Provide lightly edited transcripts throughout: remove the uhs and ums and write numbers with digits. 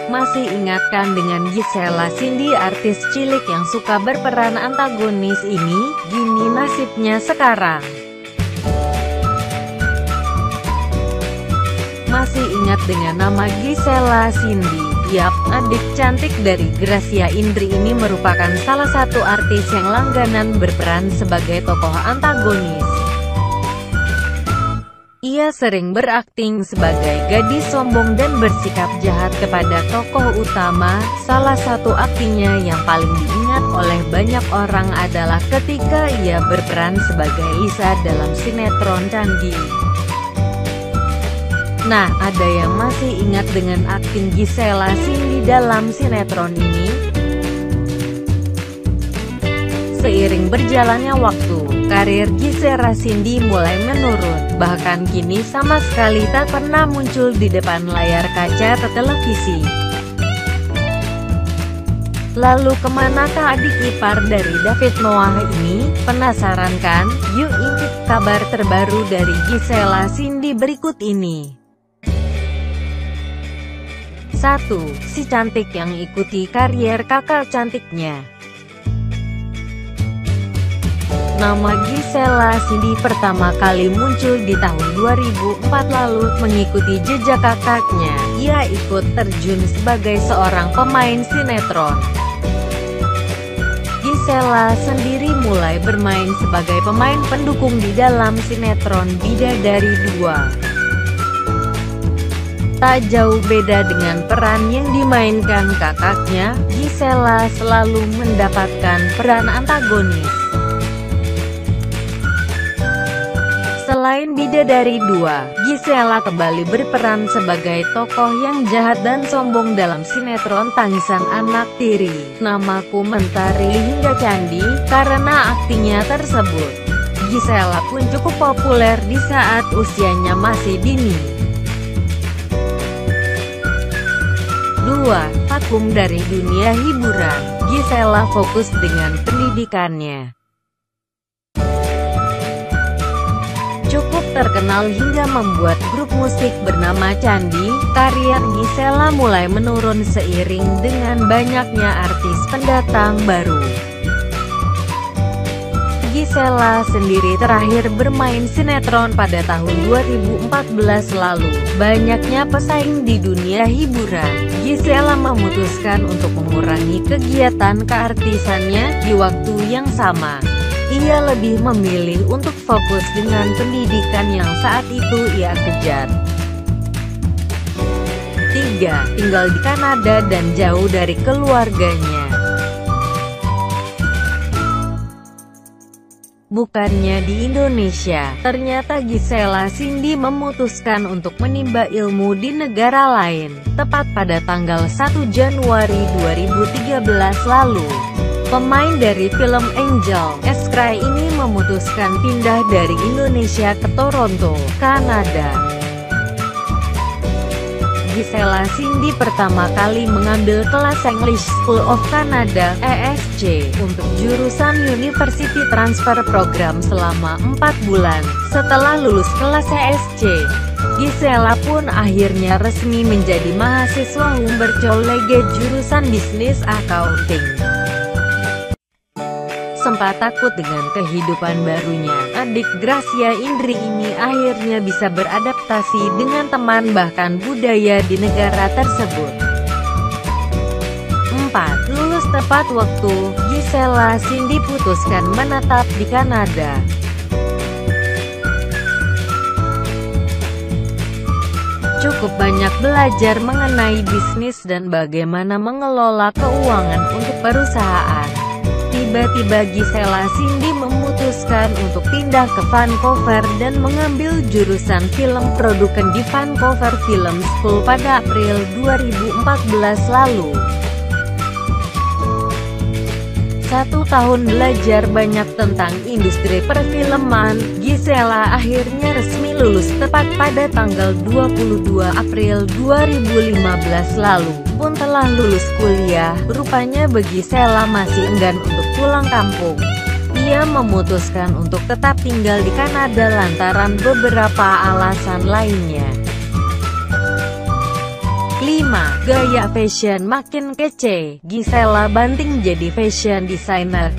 Masih ingatkan dengan Gisela Cindy, artis cilik yang suka berperan antagonis ini? Gini nasibnya sekarang. Masih ingat dengan nama Gisela Cindy? Yap, adik cantik dari Gracia Indri ini merupakan salah satu artis yang langganan berperan sebagai tokoh antagonis. Ia sering berakting sebagai gadis sombong dan bersikap jahat kepada tokoh utama. Salah satu aktingnya yang paling diingat oleh banyak orang adalah ketika ia berperan sebagai Lisa dalam sinetron Candi. Nah, ada yang masih ingat dengan akting Gisela Cindy dalam sinetron ini? Seiring berjalannya waktu, karir Gisela Cindy mulai menurun. Bahkan kini sama sekali tak pernah muncul di depan layar kaca televisi. Lalu kemanakah adik ipar dari David Noah ini? Penasaran kan? Yuk intip kabar terbaru dari Gisela Cindy berikut ini. 1. Si cantik yang ikuti karier kakak cantiknya. Nama Gisela Cindy pertama kali muncul di tahun 2004 lalu. Mengikuti jejak kakaknya, ia ikut terjun sebagai seorang pemain sinetron. Gisela sendiri mulai bermain sebagai pemain pendukung di dalam sinetron Bidadari 2. Tak jauh beda dengan peran yang dimainkan kakaknya, Gisela selalu mendapatkan peran antagonis. Selain Bidadari 2, Gisela kembali berperan sebagai tokoh yang jahat dan sombong dalam sinetron Tangisan Anak Tiri, Namaku Mentari hingga Candi. Karena aktingnya tersebut, Gisela pun cukup populer di saat usianya masih dini. 2. Vakum dari dunia hiburan, Gisela fokus dengan pendidikannya. Cukup terkenal hingga membuat grup musik bernama Candi, karir Gisela mulai menurun seiring dengan banyaknya artis pendatang baru. Gisela sendiri terakhir bermain sinetron pada tahun 2014 lalu. Banyaknya pesaing di dunia hiburan, Gisela memutuskan untuk mengurangi kegiatan keartisannya. Di waktu yang sama, ia lebih memilih untuk fokus dengan pendidikan yang saat itu ia kejar. 3. Tinggal di Kanada dan jauh dari keluarganya. Bukannya di Indonesia, ternyata Gisela Cindy memutuskan untuk menimba ilmu di negara lain, tepat pada tanggal 1 Januari 2013 lalu. Pemain dari film Angel, S. Cry ini memutuskan pindah dari Indonesia ke Toronto, Kanada. Gisela Cindy pertama kali mengambil kelas English School of Canada (ESC) untuk jurusan University Transfer Program selama 4 bulan. Setelah lulus kelas ESC, Gisela pun akhirnya resmi menjadi mahasiswa Humber College jurusan Business Accounting. Sempat takut dengan kehidupan barunya, adik Gracia Indri ini akhirnya bisa beradaptasi dengan teman bahkan budaya di negara tersebut. 4. Lulus tepat waktu, Gisela Cindy putuskan menetap di Kanada. Cukup banyak belajar mengenai bisnis dan bagaimana mengelola keuangan untuk perusahaan. Tiba-tiba Gisela Cindy memutuskan untuk pindah ke Vancouver dan mengambil jurusan film production di Vancouver Film School pada April 2014 lalu. 1 tahun belajar banyak tentang industri perfilman, Gisela akhirnya resmi lulus tepat pada tanggal 22 April 2015 lalu. Pun telah lulus kuliah, rupanya Gisela masih enggan untuk pulang kampung. Ia memutuskan untuk tetap tinggal di Kanada lantaran beberapa alasan lainnya. 5. Gaya fashion makin kece, Gisela banting jadi fashion designer.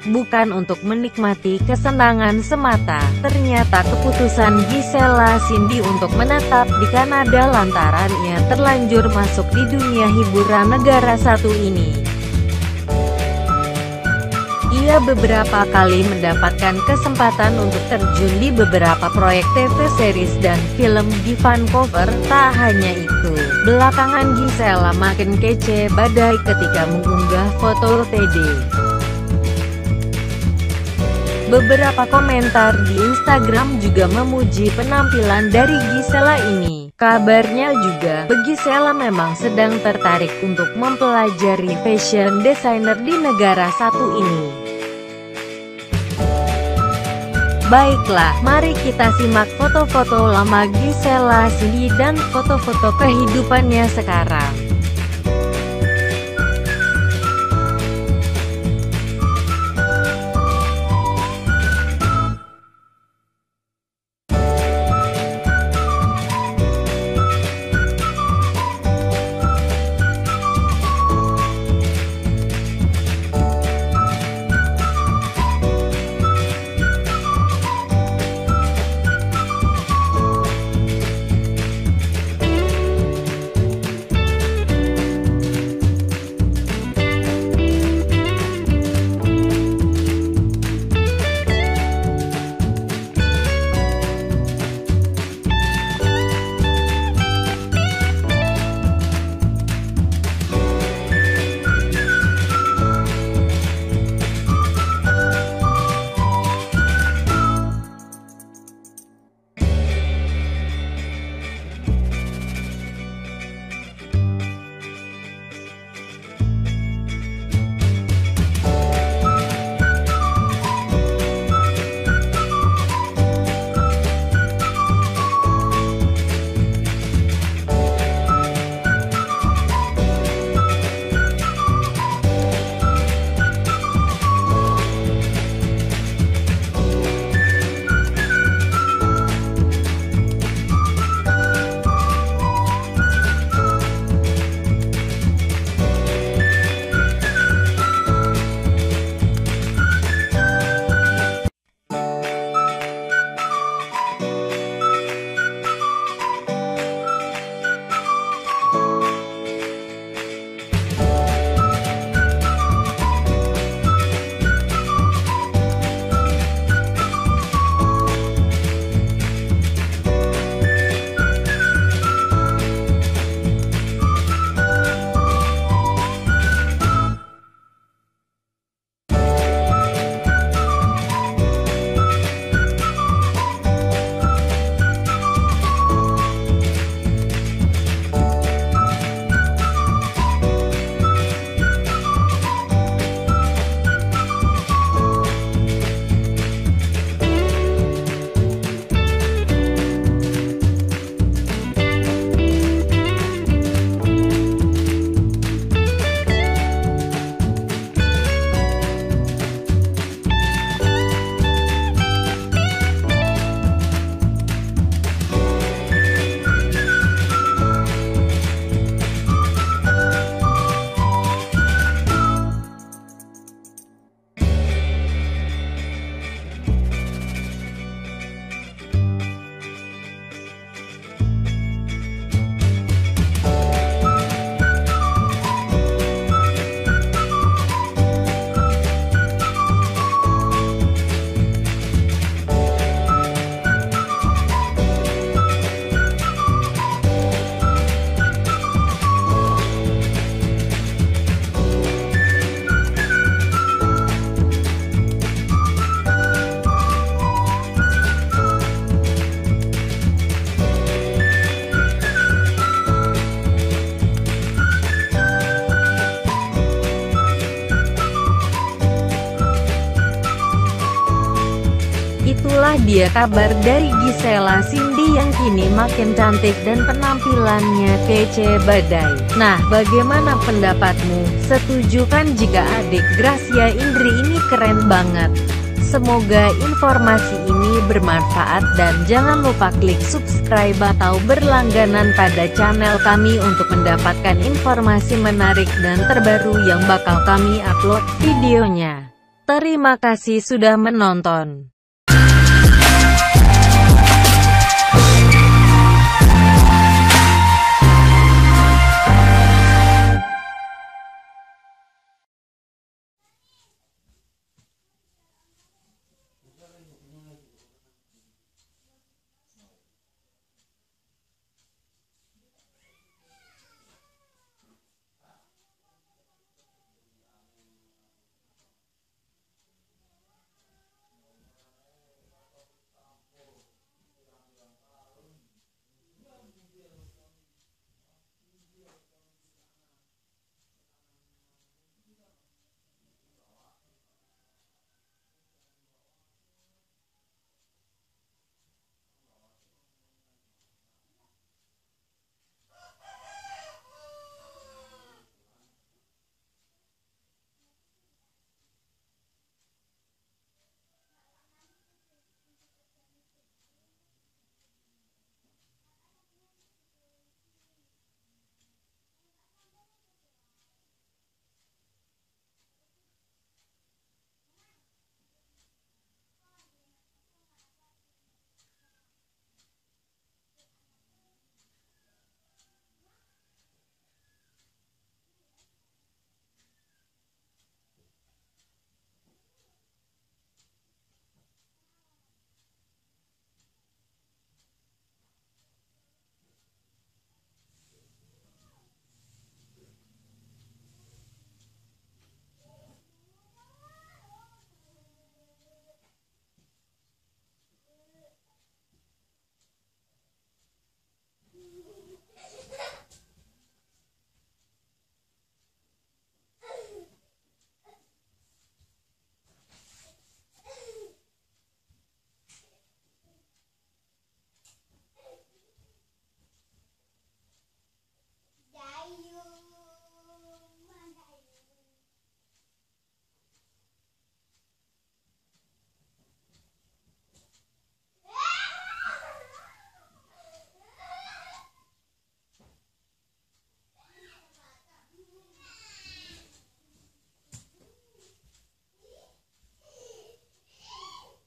Bukan untuk menikmati kesenangan semata, ternyata keputusan Gisela Cindy untuk menetap di Kanada lantaran ia terlanjur masuk di dunia hiburan negara satu ini. Ia beberapa kali mendapatkan kesempatan untuk terjun di beberapa proyek TV series dan film di Vancouver. Tak hanya itu, belakangan Gisela makin kece badai ketika mengunggah foto TD. Beberapa komentar di Instagram juga memuji penampilan dari Gisela ini. Kabarnya juga, Gisela memang sedang tertarik untuk mempelajari fashion designer di negara satu ini. Baiklah, mari kita simak foto-foto lama Gisela Cindy dan foto-foto kehidupannya sekarang. Itulah dia kabar dari Gisela Cindy yang kini makin cantik dan penampilannya kece badai. Nah, bagaimana pendapatmu? Setuju kan jika adik Gracia Indri ini keren banget? Semoga informasi ini ini bermanfaat dan jangan lupa klik subscribe atau berlangganan pada channel kami untuk mendapatkan informasi menarik dan terbaru yang bakal kami upload videonya. Terima kasih sudah menonton.